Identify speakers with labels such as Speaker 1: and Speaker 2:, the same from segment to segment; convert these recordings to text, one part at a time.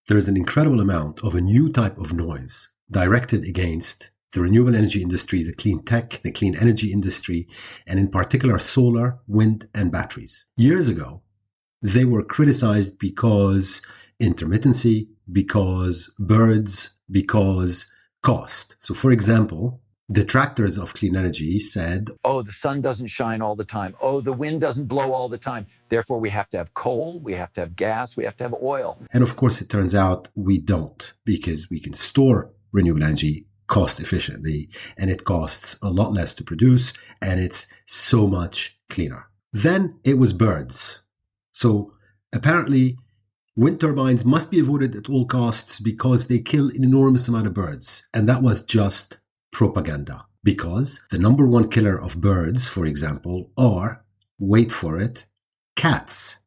Speaker 1: there is an incredible amount of a new type of noise directed against the renewable energy industry, the clean tech, the clean energy industry, and in particular solar, wind, and batteries. Years ago, they were criticized because intermittency, because birds, because cost. So for example, detractors of clean energy said,
Speaker 2: oh, the sun doesn't shine all the time. Oh, the wind doesn't blow all the time. Therefore, we have to have coal, we have to have gas, we have to have oil.
Speaker 1: And of course, it turns out we don't, because we can store renewable energy cost efficiently, and it costs a lot less to produce, and it's so much cleaner. Then it was birds. So apparently, wind turbines must be avoided at all costs because they kill an enormous amount of birds. And that was just propaganda. Because the number one killer of birds, for example, are, wait for it, cats,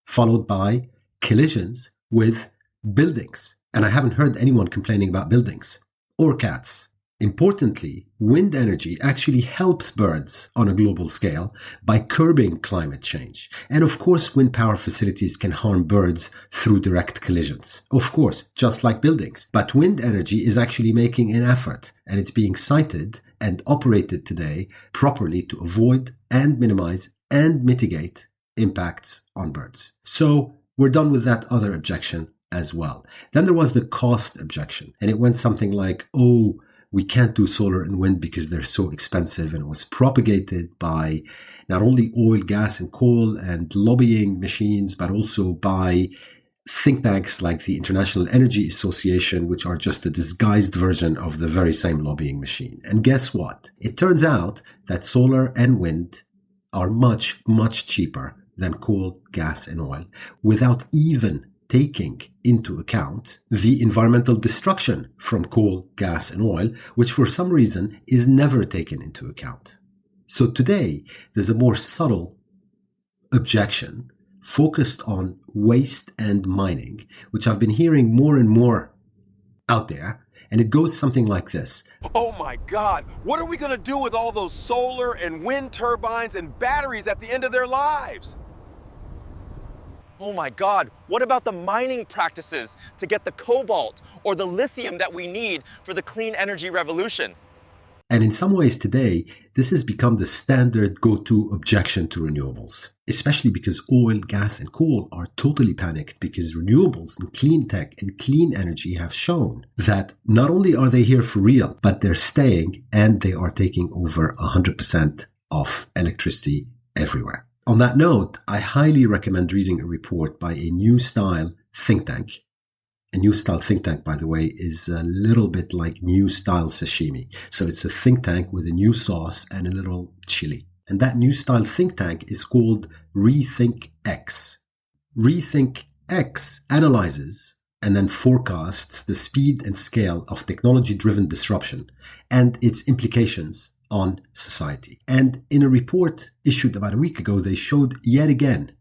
Speaker 1: followed by collisions with buildings. And I haven't heard anyone complaining about buildings or cats. Importantly, wind energy actually helps birds on a global scale by curbing climate change. And of course, wind power facilities can harm birds through direct collisions. Of course, just like buildings. But wind energy is actually making an effort, and it's being sited and operated today properly to avoid and minimize and mitigate impacts on birds. So we're done with that other objection as well. Then there was the cost objection, and it went something like, oh, we can't do solar and wind because they're so expensive, and it was propagated by not only oil, gas, and coal and lobbying machines, but also by think tanks like the International Energy Association, which are just a disguised version of the very same lobbying machine. And guess what? It turns out that solar and wind are much, much cheaper than coal, gas, and oil, without even taking into account the environmental destruction from coal, gas, and oil, which for some reason is never taken into account. So today, there's a more subtle objection focused on waste and mining, which I've been hearing more and more out there, and it goes something like this.
Speaker 3: Oh my God, what are we going to do with all those solar and wind turbines and batteries at the end of their lives? Oh my God, what about the mining practices to get the cobalt or the lithium that we need for the clean energy revolution?
Speaker 1: And in some ways today, this has become the standard go-to objection to renewables, especially because oil, gas, and coal are totally panicked because renewables and clean tech and clean energy have shown that not only are they here for real, but they're staying and they are taking over 100% of electricity everywhere. On that note, I highly recommend reading a report by a New Style think tank. A New Style think tank, by the way, is a little bit like New Style sashimi. So it's a think tank with a new sauce and a little chili. And that New Style think tank is called Rethink X. Rethink X analyzes and then forecasts the speed and scale of technology-driven disruption and its implications on society. And in a report issued about a week ago, they showed yet again,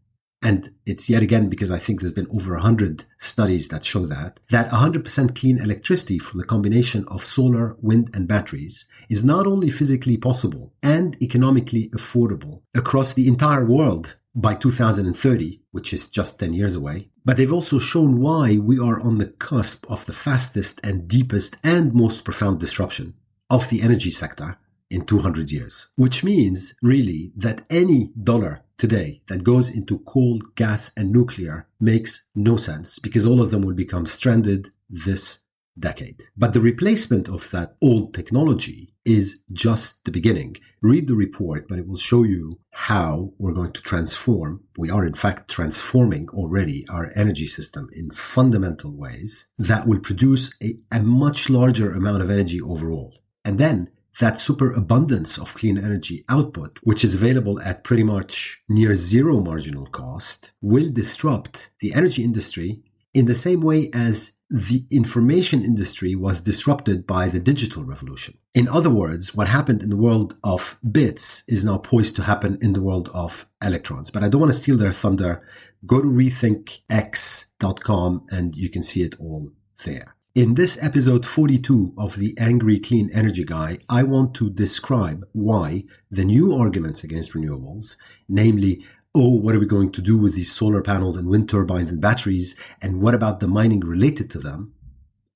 Speaker 1: and it's yet again because I think there's been over 100 studies that show that 100% clean electricity from the combination of solar, wind, and batteries is not only physically possible and economically affordable across the entire world by 2030, which is just 10 years away, but they've also shown why we are on the cusp of the fastest and deepest and most profound disruption of the energy sector in 200 years, which means really that any dollar today that goes into coal, gas, and nuclear makes no sense because all of them will become stranded this decade. But the replacement of that old technology is just the beginning. Read the report, but it will show you how we're going to transform. We are in fact transforming already our energy system in fundamental ways that will produce a much larger amount of energy overall. And then that superabundance of clean energy output, which is available at pretty much near zero marginal cost, will disrupt the energy industry in the same way as the information industry was disrupted by the digital revolution. In other words, what happened in the world of bits is now poised to happen in the world of electrons. But I don't want to steal their thunder. Go to rethinkx.com and you can see it all there. In this episode 42 of The Angry Clean Energy Guy, I want to describe why the new arguments against renewables, namely oh, what are we going to do with these solar panels and wind turbines and batteries? And what about the mining related to them?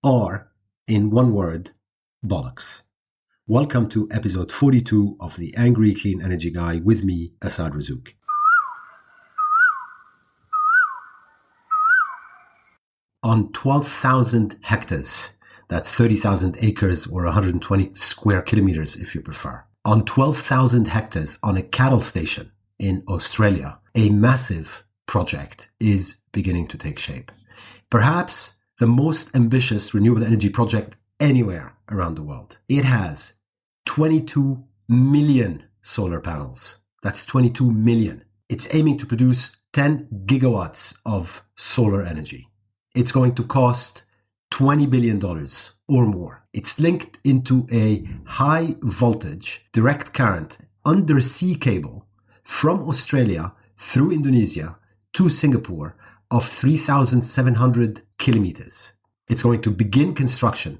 Speaker 1: Are, in one word, bollocks. Welcome to episode 42 of The Angry Clean Energy Guy with me, Asad Razouk. On 12,000 hectares, that's 30,000 acres or 120 square kilometers if you prefer. On 12,000 hectares on a cattle station in Australia, a massive project is beginning to take shape. Perhaps the most ambitious renewable energy project anywhere around the world. It has 22 million solar panels. That's 22 million. It's aiming to produce 10 gigawatts of solar energy. It's going to cost $20 billion or more. It's linked into a high voltage direct current undersea cable from Australia through Indonesia to Singapore of 3,700 kilometers. It's going to begin construction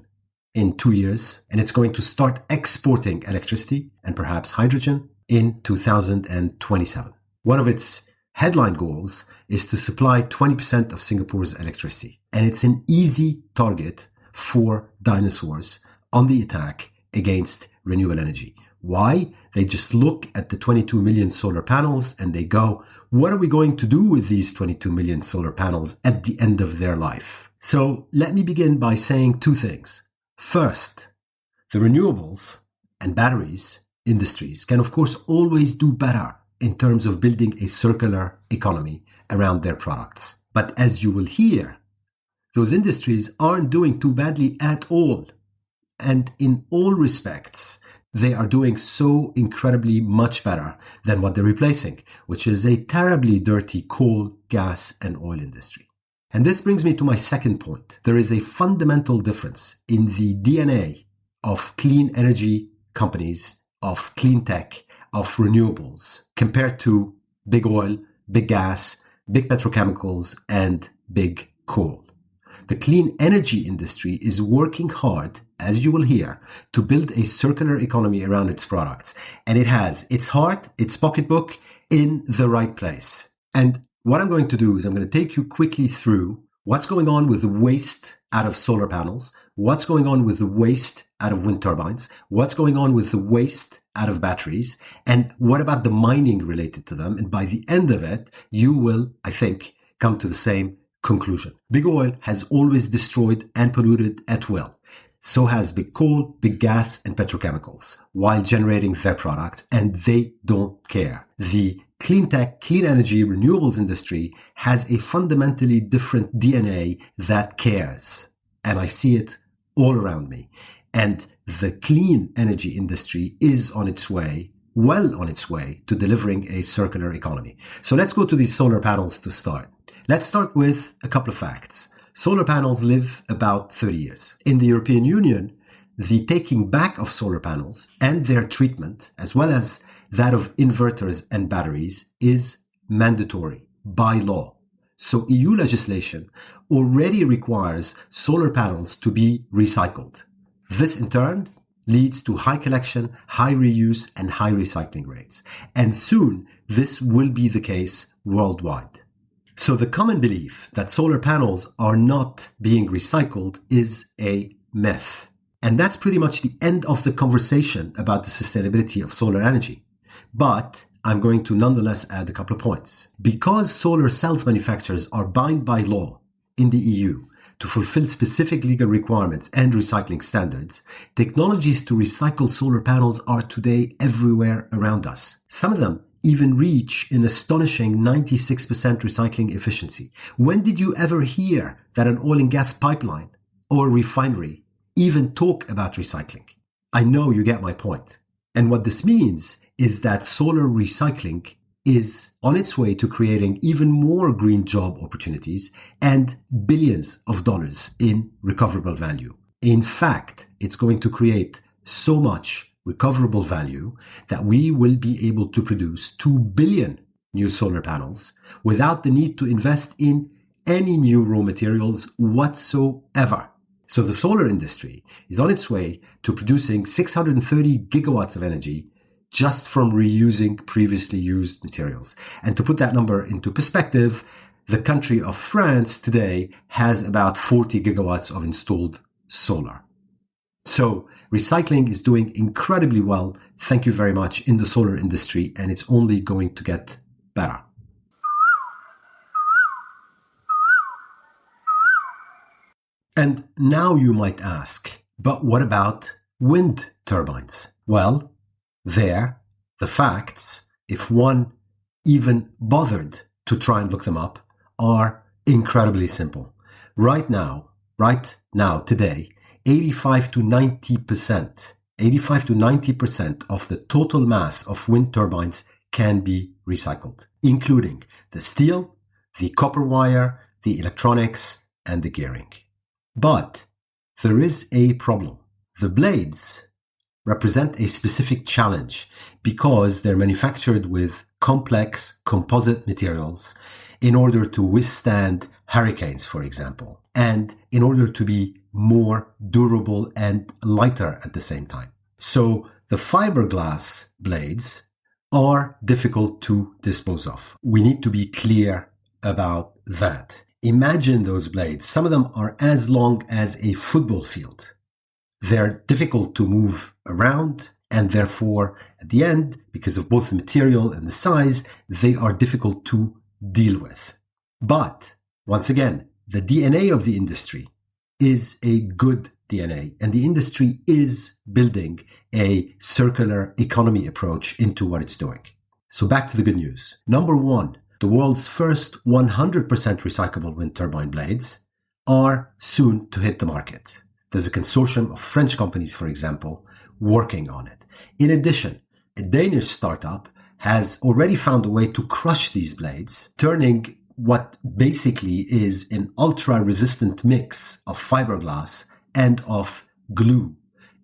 Speaker 1: in 2 years, and it's going to start exporting electricity and perhaps hydrogen in 2027. One of its headline goals is to supply 20% of Singapore's electricity. And it's an easy target for dinosaurs on the attack against renewable energy. Why? They just look at the 22 million solar panels and they go, what are we going to do with these 22 million solar panels at the end of their life? So let me begin by saying two things. First, the renewables and batteries industries can of course always do better in terms of building a circular economy around their products. But as you will hear, those industries aren't doing too badly at all. And in all respects, they are doing so incredibly much better than what they're replacing, which is a terribly dirty coal, gas, and oil industry. And this brings me to my second point. There is a fundamental difference in the DNA of clean energy companies, of clean tech, of renewables, compared to big oil, big gas, big petrochemicals, and big coal. The clean energy industry is working hard, as you will hear, to build a circular economy around its products. And it has its heart, its pocketbook in the right place. And what I'm going to do is I'm going to take you quickly through what's going on with the waste out of solar panels, what's going on with the waste out of wind turbines, what's going on with the waste out of batteries, and what about the mining related to them. And by the end of it, you will, I think, come to the same conclusion. Big oil has always destroyed and polluted at will. So has big coal, big gas, and petrochemicals while generating their products, and they don't care. The clean tech, clean energy, renewables industry has a fundamentally different DNA that cares. And I see it all around me. And the clean energy industry is on its way, well on its way to delivering a circular economy. So let's go to these solar panels to start. Let's start with a couple of facts. Solar panels live about 30 years. In the European Union, the taking back of solar panels and their treatment, as well as that of inverters and batteries, is mandatory by law. So EU legislation already requires solar panels to be recycled. This in turn leads to high collection, high reuse, and high recycling rates. And soon this will be the case worldwide. So the common belief that solar panels are not being recycled is a myth. And that's pretty much the end of the conversation about the sustainability of solar energy. But I'm going to nonetheless add a couple of points. Because solar cells manufacturers are bound by law in the EU to fulfill specific legal requirements and recycling standards, technologies to recycle solar panels are today everywhere around us. Some of them even reach an astonishing 96% recycling efficiency. When did you ever hear that an oil and gas pipeline or refinery even talk about recycling? I know you get my point. And what this means is that solar recycling is on its way to creating even more green job opportunities and billions of dollars in recoverable value. In fact, it's going to create so much recoverable value that we will be able to produce 2 billion new solar panels without the need to invest in any new raw materials whatsoever. So the solar industry is on its way to producing 630 gigawatts of energy just from reusing previously used materials. And to put that number into perspective, the country of France today has about 40 gigawatts of installed solar. So recycling is doing incredibly well, thank you very much, in the solar industry, and it's only going to get better. And now you might ask, but what about wind turbines? Well, the facts, if one even bothered to try and look them up, are incredibly simple. Right now, today, 85 to 90% of the total mass of wind turbines can be recycled, including the steel, the copper wire, the electronics, and the gearing. But there is a problem. The blades represent a specific challenge because they're manufactured with complex composite materials in order to withstand hurricanes, for example, and in order to be more durable and lighter at the same time. So the fiberglass blades are difficult to dispose of. We need to be clear about that. Imagine those blades. Some of them are as long as a football field. They're difficult to move around, and therefore, at the end, because of both the material and the size, they are difficult to deal with. But, once again, the DNA of the industry is a good DNA, and the industry is building a circular economy approach into what it's doing. So back to the good news. Number one, the world's first 100% recyclable wind turbine blades are soon to hit the market. There's a consortium of French companies, for example, working on it. In addition, a Danish startup has already found a way to crush these blades, turning what basically is an ultra-resistant mix of fiberglass and of glue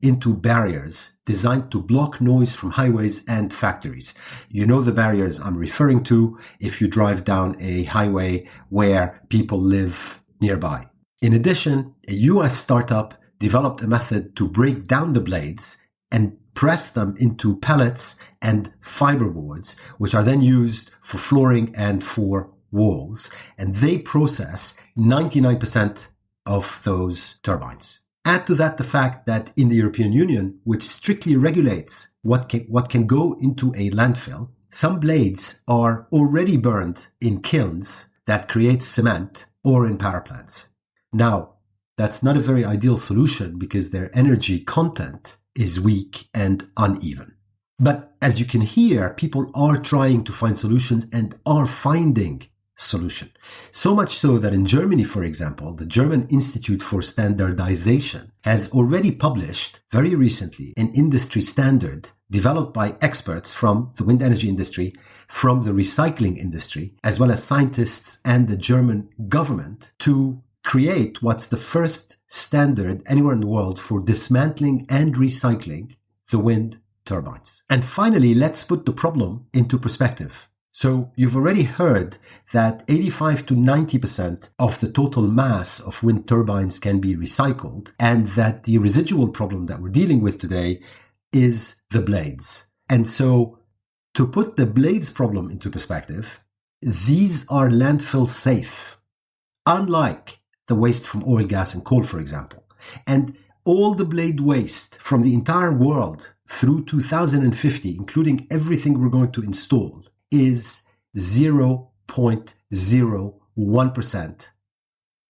Speaker 1: into barriers designed to block noise from highways and factories. You know the barriers I'm referring to if you drive down a highway where people live nearby. In addition, a US startup developed a method to break down the blades and press them into pellets and fiberboards, which are then used for flooring and for walls, and they process 99% of those turbines. Add to that the fact that in the European Union, which strictly regulates what can go into a landfill, some blades are already burned in kilns that create cement or in power plants. Now, that's not a very ideal solution because their energy content is weak and uneven. But as you can hear, people are trying to find solutions and are finding solution. So much so that in Germany, for example, the German Institute for Standardization has already published very recently an industry standard developed by experts from the wind energy industry, from the recycling industry, as well as scientists and the German government to create what's the first standard anywhere in the world for dismantling and recycling the wind turbines. And finally, let's put the problem into perspective. So you've already heard that 85 to 90% of the total mass of wind turbines can be recycled, and that the residual problem that we're dealing with today is the blades. And so to put the blades problem into perspective, these are landfill safe, unlike the waste from oil, gas, and coal, for example. And all the blade waste from the entire world through 2050, including everything we're going to install, is 0.01%.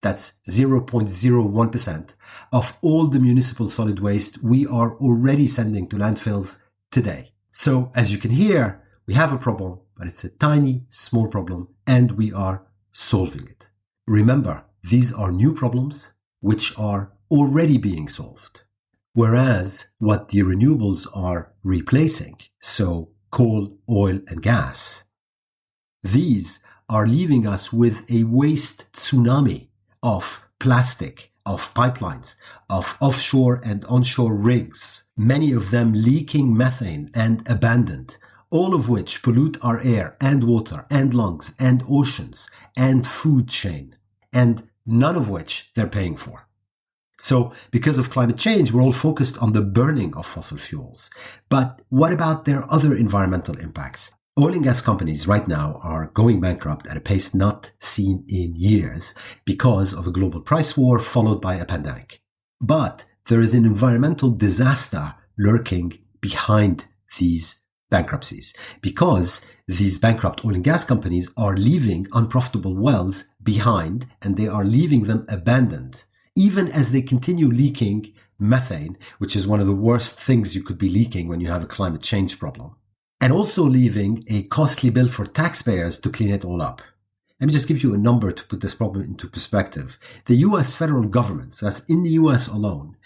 Speaker 1: That's 0.01% of all the municipal solid waste we are already sending to landfills today. So as you can hear, we have a problem, but it's a tiny, small problem, and we are solving it. Remember, these are new problems which are already being solved. Whereas what the renewables are replacing, so coal, oil, and gas, these are leaving us with a waste tsunami of plastic, of pipelines, of offshore and onshore rigs, many of them leaking methane and abandoned, all of which pollute our air and water and lungs and oceans and food chain, and none of which they're paying for. So because of climate change, we're all focused on the burning of fossil fuels. But what about their other environmental impacts? Oil and gas companies right now are going bankrupt at a pace not seen in years because of a global price war followed by a pandemic. But there is an environmental disaster lurking behind these bankruptcies because these bankrupt oil and gas companies are leaving unprofitable wells behind and they are leaving them abandoned, even as they continue leaking methane, which is one of the worst things you could be leaking when you have a climate change problem, and also leaving a costly bill for taxpayers to clean it all up. Let me just give you a number to put this problem into perspective. The US federal government, so that's in the US alone,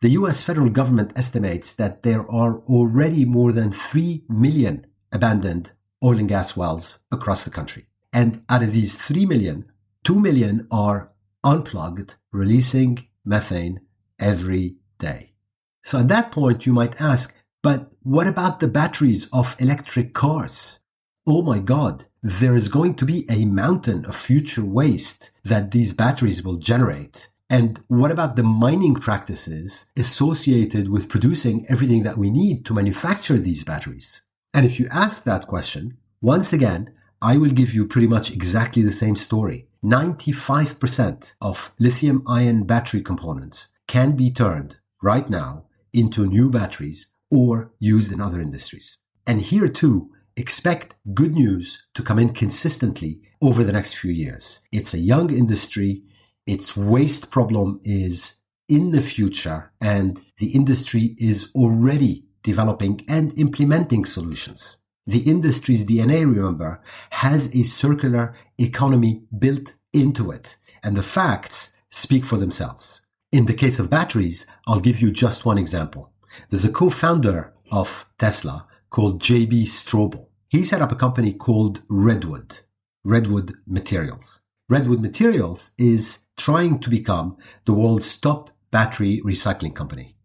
Speaker 1: the US federal government estimates that there are already more than 3 million abandoned oil and gas wells across the country. And out of these 3 million, 2 million are unplugged, releasing methane every day. So at that point, you might ask, but what about the batteries of electric cars? Oh my God, there is going to be a mountain of future waste that these batteries will generate. And what about the mining practices associated with producing everything that we need to manufacture these batteries? And if you ask that question, once again, I will give you pretty much exactly the same story. 95% of lithium-ion battery components can be turned right now into new batteries or used in other industries. And here too, expect good news to come in consistently over the next few years. It's a young industry. Its waste problem is in the future, and the industry is already developing and implementing solutions. The industry's DNA, remember, has a circular economy built into it, and the facts speak for themselves. In the case of batteries, I'll give you just one example. There's a co-founder of Tesla called J.B. Straubel. He set up a company called Redwood Materials. Redwood Materials is trying to become the world's top battery recycling company.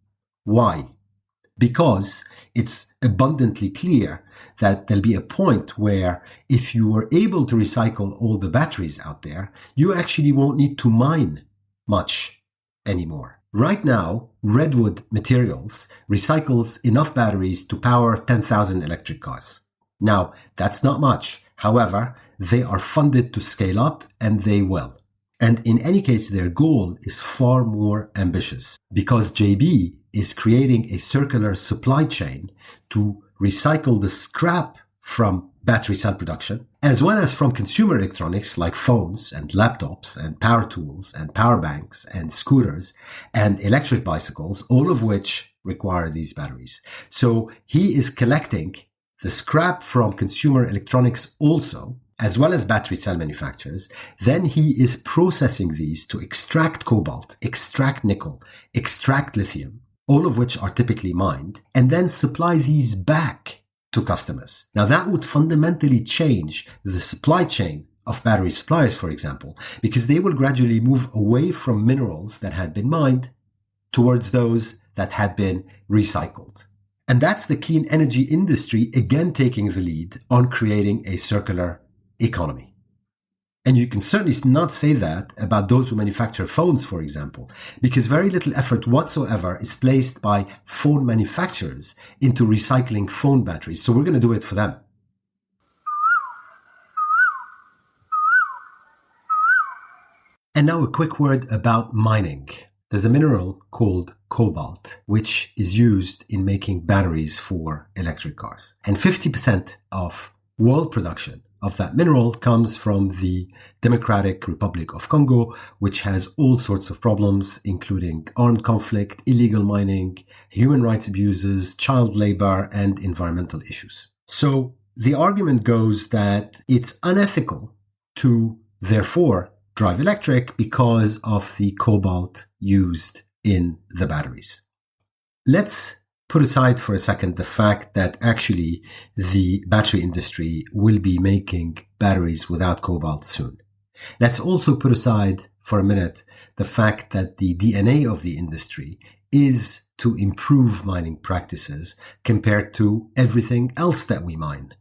Speaker 1: Why? Because it's abundantly clear that there'll be a point where if you were able to recycle all the batteries out there, you actually won't need to mine much anymore. Right now, Redwood Materials recycles enough batteries to power 10,000 electric cars. Now, that's not much. However, they are funded to scale up, and they will. And in any case, their goal is far more ambitious because JB is creating a circular supply chain to recycle the scrap from battery cell production, as well as from consumer electronics like phones and laptops and power tools and power banks and scooters and electric bicycles, all of which require these batteries. So he is collecting the scrap from consumer electronics also, as well as battery cell manufacturers. Then he is processing these to extract cobalt, extract nickel, extract lithium, all of which are typically mined, and then supply these back to customers. Now that would fundamentally change the supply chain of battery suppliers, for example, because they will gradually move away from minerals that had been mined towards those that had been recycled. And that's the clean energy industry again taking the lead on creating a circular economy. And you can certainly not say that about those who manufacture phones, for example, because very little effort whatsoever is placed by phone manufacturers into recycling phone batteries. So we're going to do it for them. And now a quick word about mining. There's a mineral called cobalt, which is used in making batteries for electric cars. And 50% of world production of that mineral comes from the Democratic Republic of Congo, which has all sorts of problems, including armed conflict, illegal mining, human rights abuses, child labor, and environmental issues. So the argument goes that it's unethical to, therefore, drive electric because of the cobalt used in the batteries. Let's put aside for a second the fact that actually the battery industry will be making batteries without cobalt soon. Let's also put aside for a minute the fact that the DNA of the industry is to improve mining practices compared to everything else that we mine.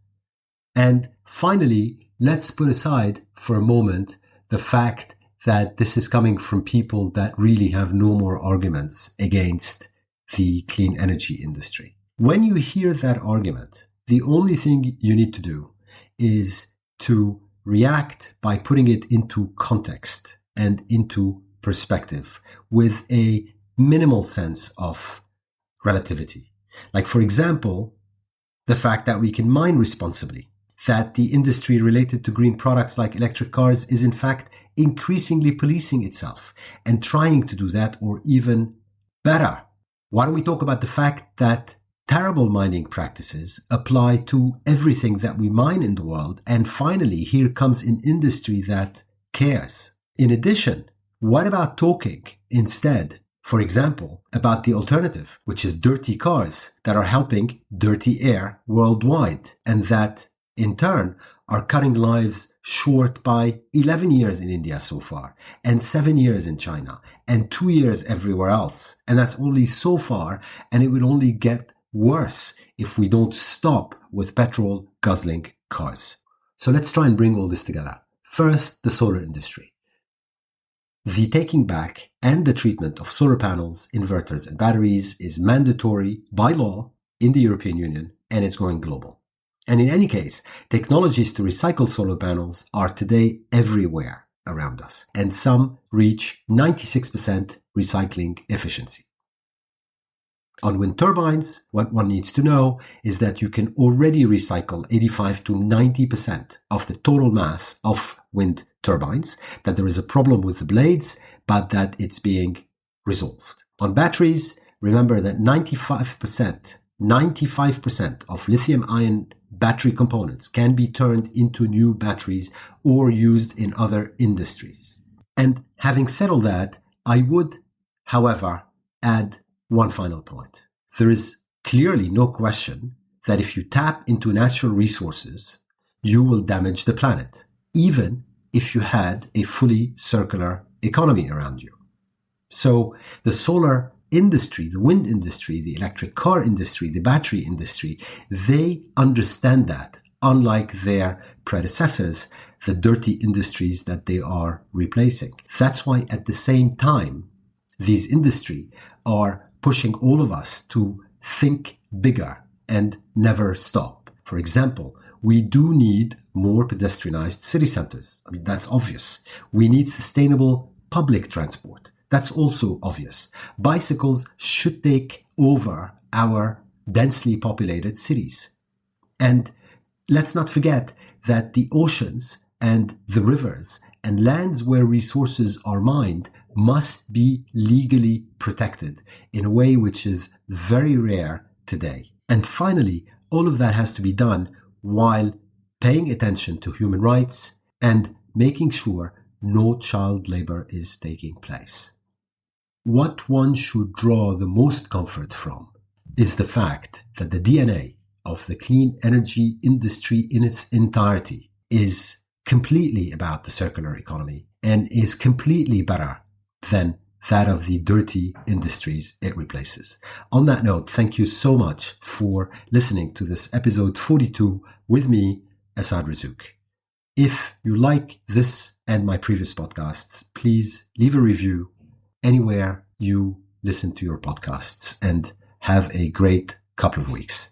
Speaker 1: And finally, let's put aside for a moment the fact that this is coming from people that really have no more arguments against the clean energy industry. When you hear that argument, the only thing you need to do is to react by putting it into context and into perspective with a minimal sense of relativity. Like, for example, the fact that we can mine responsibly, that the industry related to green products like electric cars is in fact increasingly policing itself and trying to do that, or even better. Why don't we talk about the fact that terrible mining practices apply to everything that we mine in the world? And finally, here comes an industry that cares. In addition, what about talking instead, for example, about the alternative, which is dirty cars that are helping dirty air worldwide, and that in turn are cutting lives short by 11 years in India so far, and 7 years in China, and 2 years everywhere else. And that's only so far, and it will only get worse if we don't stop with petrol guzzling cars. So let's try and bring all this together. First, the solar industry. The taking back and the treatment of solar panels, inverters, and batteries is mandatory by law in the European Union, and it's going global. And in any case, technologies to recycle solar panels are today everywhere around us, and some reach 96% recycling efficiency. On wind turbines, what one needs to know is that you can already recycle 85 to 90% of the total mass of wind turbines, that there is a problem with the blades, but that it's being resolved. On batteries, remember that 95% of lithium-ion battery components can be turned into new batteries or used in other industries. And having said all that, I would, however, add one final point. There is clearly no question that if you tap into natural resources, you will damage the planet, even if you had a fully circular economy around you. So the solar industry, the wind industry, the electric car industry, the battery industry, they understand that, unlike their predecessors, the dirty industries that they are replacing. That's why at the same time, these industries are pushing all of us to think bigger and never stop. For example, we do need more pedestrianized city centers. I mean, that's obvious. We need sustainable public transport. That's also obvious. Bicycles should take over our densely populated cities. And let's not forget that the oceans and the rivers and lands where resources are mined must be legally protected in a way which is very rare today. And finally, all of that has to be done while paying attention to human rights and making sure no child labor is taking place. What one should draw the most comfort from is the fact that the DNA of the clean energy industry in its entirety is completely about the circular economy and is completely better than that of the dirty industries it replaces. On that note, thank you so much for listening to this episode 42 with me, Asad Razouk. If you like this and my previous podcasts, please leave a review anywhere you listen to your podcasts, and have a great couple of weeks.